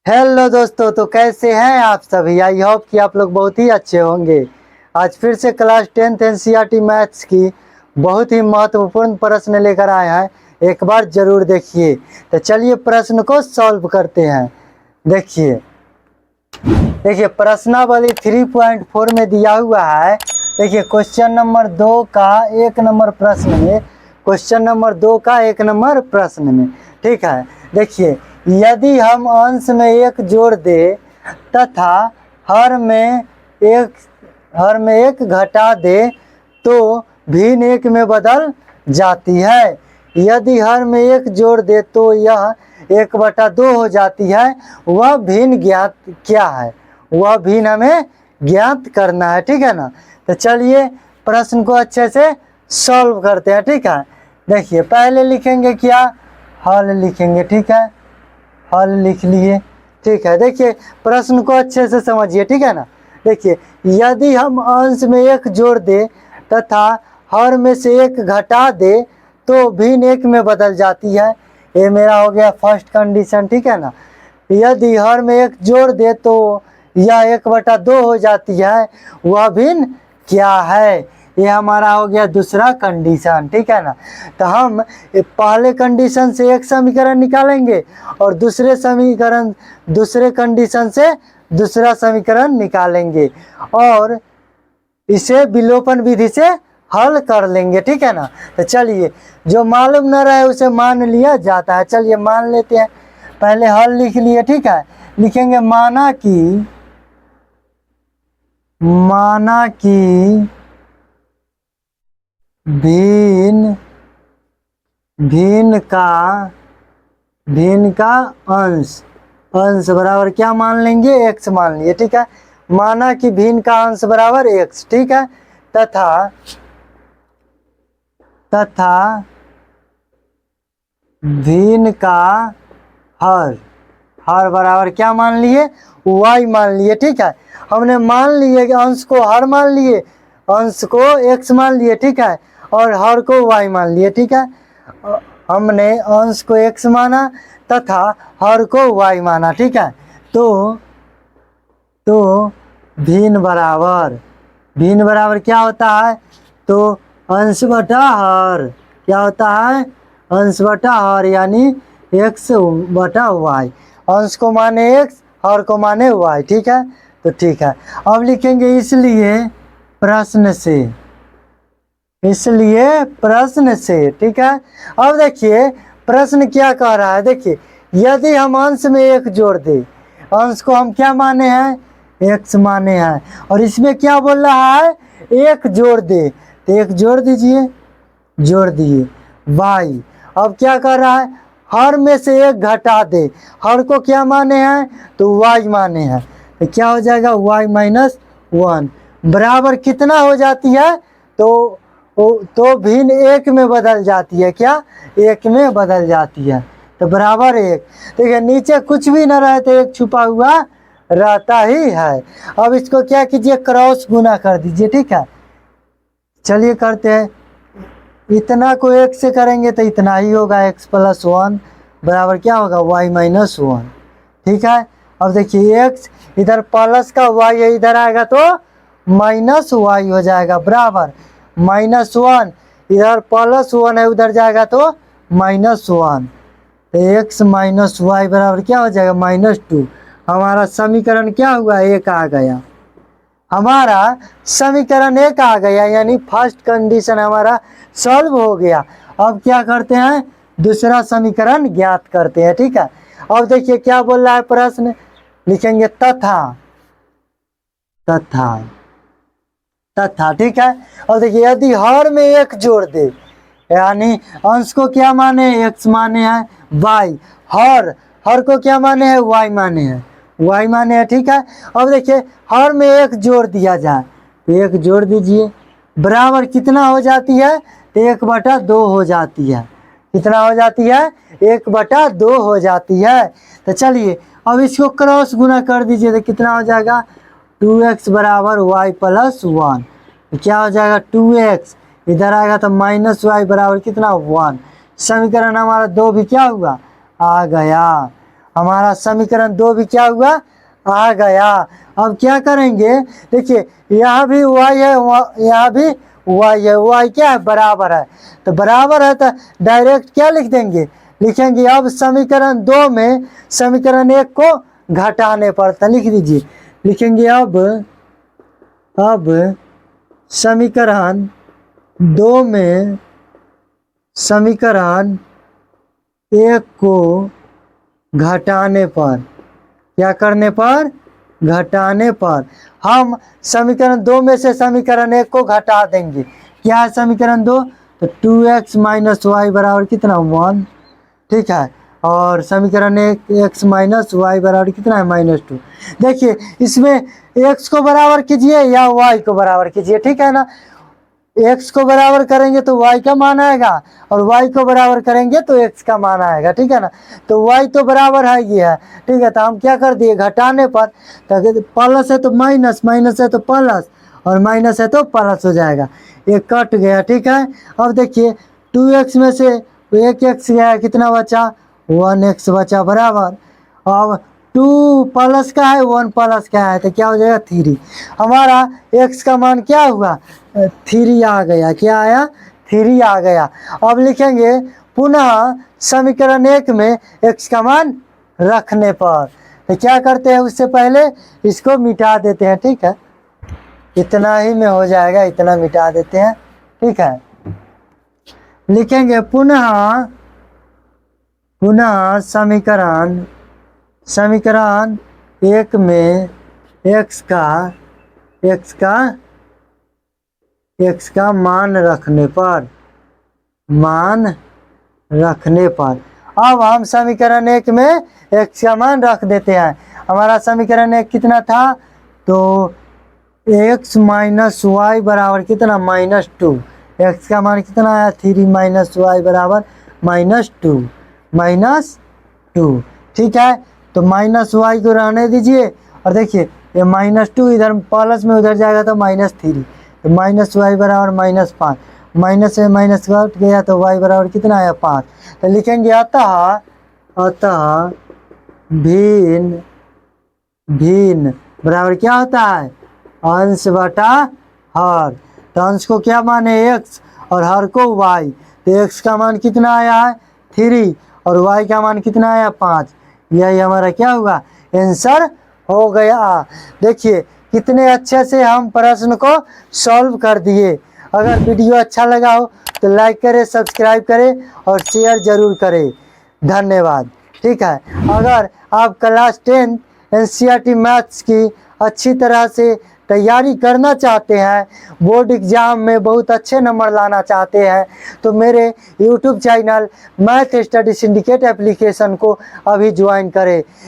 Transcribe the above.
Hello दोस्तों, तो कैसे हैं आप सभी। आई होप कि आप लोग बहुत ही अच्छे होंगे। आज फिर से क्लास 10th एनसीईआरटी मैथ्स की बहुत ही महत्वपूर्ण प्रश्न लेकर आए हैं। एक बार जरूर देखिए। तो चलिए प्रश्न को सॉल्व करते हैं। देखिए प्रश्नावली 3.4 में दिया हुआ है। देखिए क्वेश्चन नंबर 2 का 1 नंबर प्रश्न में, क्वेश्चन नंबर 2 का 1 नंबर प्रश्न में, ठीक है। देखिए यदि हम अंश में 1 जोड़ दे तथा हर में एक घटा दे तो भिन्न 1 में बदल जाती है। यदि हर में 1 जोड़ दे तो यह 1/2 हो जाती है। वह भिन्न ज्ञात क्या है, वह भिन्न हमें ज्ञात करना है, ठीक है ना। तो चलिए प्रश्न को अच्छे से सॉल्व करते हैं, ठीक है। देखिए पहले लिखेंगे क्या, हल लिखेंगे, ठीक है। हल लिख लिए, ठीक है। देखिए प्रश्न को अच्छे से समझिए, ठीक है ना। देखिए यदि हम अंश में 1 जोड़ दे तथा हर में से 1 घटा दे तो भिन्न 1 में बदल जाती है। ये मेरा हो गया फर्स्ट कंडीशन, ठीक है ना। यदि हर में 1 जोड़ दे तो यह 1/2 हो जाती है। वह भिन्न क्या है, ये हमारा हो गया दूसरा कंडीशन, ठीक है ना। तो हम पहले कंडीशन से एक समीकरण निकालेंगे और दूसरे कंडीशन से दूसरा समीकरण निकालेंगे और इसे विलोपन विधि से हल कर लेंगे, ठीक है ना। तो चलिए जो मालूम न रहे उसे मान लिया जाता है। चलिए मान लेते हैं। पहले हल लिख लिए, ठीक है। लिखेंगे माना कि भिन्न का अंश बराबर क्या मान लेंगे, x मान लिए, ठीक है। माना कि भिन्न का अंश बराबर x, ठीक है। तथा भिन्न का हर बराबर क्या मान लिए, y मान लिए, ठीक है। हमने मान लिए कि अंश को हर मान लिए, अंश को x मान लिए, ठीक है, और हर को y मान लिए, ठीक है। हमने अंश को x माना तथा हर को y माना, ठीक है। तो भिन्न बराबर क्या होता है, तो अंश बटा हर क्या होता है, अंश बटा हर यानी x बटा y। अंश को माने x, हर को माने y, ठीक है। तो ठीक है, अब लिखेंगे इसलिए प्रश्न से, ठीक है। अब देखिए प्रश्न क्या कह रहा है। देखिए यदि हम अंश में 1 जोड़ दे, अंश को हम क्या माने हैं, x माने हैं, और इसमें क्या बोल रहा है, 1 जोड़ दे, तो 1 जोड़ दीजिए, जोड़ दिए y। अब क्या कर रहा है, हर में से 1 घटा दे, हर को क्या माने हैं, तो y माने हैं। तो क्या हो जाएगा, y - 1 बराबर कितना हो जाती है, तो भिन्न 1 में बदल जाती है। क्या 1 में बदल जाती है, तो बराबर 1। देखिए नीचे कुछ भी ना रहे तो 1 छुपा हुआ रहता ही है। अब इसको क्या कीजिए, क्रॉस गुना कर दीजिए, ठीक है। चलिए करते हैं। इतना को 1 से करेंगे तो इतना ही होगा, x + 1 बराबर क्या होगा, y - 1, ठीक है। अब देखिए x इधर प्लस का y है, इधर आएगा तो -y हो जाएगा, बराबर -1, इधर +1 है, उधर जाएगा तो -1, तो x - y बराबर क्या हो जाएगा, -2। हमारा समीकरण क्या हुआ, 1 आ गया। हमारा समीकरण 1 आ गया, यानी फर्स्ट कंडीशन हमारा सॉल्व हो गया। अब क्या करते हैं, दूसरा समीकरण ज्ञात करते हैं, ठीक है। अब देखिए क्या बोल रहा है प्रश्न, लिखेंगे तथा, ठीक है। और देखिए यदि हर में 1 जोड़ दे, यानी अंश को क्या माने, x माने हैं, y, हर को क्या माने हैं, y माने हैं, ठीक है। अब देखिए हर में 1 जोड़ दिया जाए, तो 1 जोड़ दीजिए, बराबर कितना हो जाती है, तो 1/2 हो जाती है। कितना हो जाती है, 1/2 हो जाती है। तो चलिए अब इसको क्रॉस गुना कर दीजिए, तो कितना हो जाएगा, 2x बराबर y + 1, तो क्या हो जाएगा, 2x इधर आएगा तो -y बराबर कितना, 1। समीकरण हमारा 2 भी क्या हुआ, आ गया। हमारा समीकरण 2 भी क्या हुआ, आ गया। अब क्या करेंगे, देखिए यहाँ भी y है, यहाँ भी y है, y क्या है, बराबर है, तो बराबर है तो डायरेक्ट क्या लिख देंगे, लिखेंगे अब समीकरण 2 में समीकरण 1 को घटाने पर, तो लिख दीजिए, लिखेंगे अब समीकरण 2 में समीकरण 1 को घटाने पर, क्या करने पर, घटाने पर हम समीकरण 2 में से समीकरण 1 को घटा देंगे। क्या है समीकरण 2, तो 2x माइनस वाई बराबर कितना, 1, ठीक है। और समीकरण 1 x माइनस वाई बराबर कितना है, -2। देखिए इसमें x को बराबर कीजिए या y को बराबर कीजिए, ठीक है ना। x को बराबर करेंगे तो y का मान आएगा और y को बराबर करेंगे तो x का मान आएगा, ठीक है ना। तो y तो बराबर है ये है, ठीक है। तो हम क्या कर दिए, घटाने पर, तो प्लस है तो माइनस, माइनस है तो प्लस और माइनस है तो प्लस हो जाएगा, ये कट गया, ठीक है। अब देखिए 2x में से 1x गया, कितना बचा, 1x बचा बराबर। अब 2 प्लस का है, 1 प्लस का है, तो क्या हो जाएगा 3। हमारा x का मान क्या हुआ, 3 आ गया, क्या आया, 3 आ गया। अब लिखेंगे पुनः समीकरण 1 में x का मान रखने पर, तो क्या करते हैं, उससे पहले इसको मिटा देते हैं, ठीक है। इतना ही में हो जाएगा, इतना मिटा देते हैं, ठीक है। लिखेंगे पुनः समीकरण 1 में x का मान रखने पर, अब हम समीकरण 1 में x का मान रख देते हैं। हमारा समीकरण 1 कितना था, तो x माइनस वाई बराबर कितना, -2। x का मान कितना आया, 3 माइनस वाई बराबर -2, ठीक है। तो माइनस वाई को रहने दीजिए और देखिए ये -2 इधर प्लस में उधर जाएगा तो -3, तो माइनस वाई बराबर -5, माइनस से माइनस कट गया तो y बराबर कितना आया, 5। तो लिखेंगे अतः भिन्न बराबर क्या होता है, अंश बटा हर। तो अंश को क्या माने x और हर को y, तो x का मान कितना आया है 3 और y का मान कितना आया 5। यही हमारा क्या हुआ, आंसर हो गया। देखिए कितने अच्छे से हम प्रश्न को सॉल्व कर दिए। अगर वीडियो अच्छा लगा हो तो लाइक करें, सब्सक्राइब करें और शेयर जरूर करें। धन्यवाद, ठीक है। अगर आप क्लास 10 NCERT मैथ्स की अच्छी तरह से तैयारी करना चाहते हैं, बोर्ड एग्जाम में बहुत अच्छे नंबर लाना चाहते हैं, तो मेरे YouTube channel math study syndicate application को अभी ज्वाइन करें।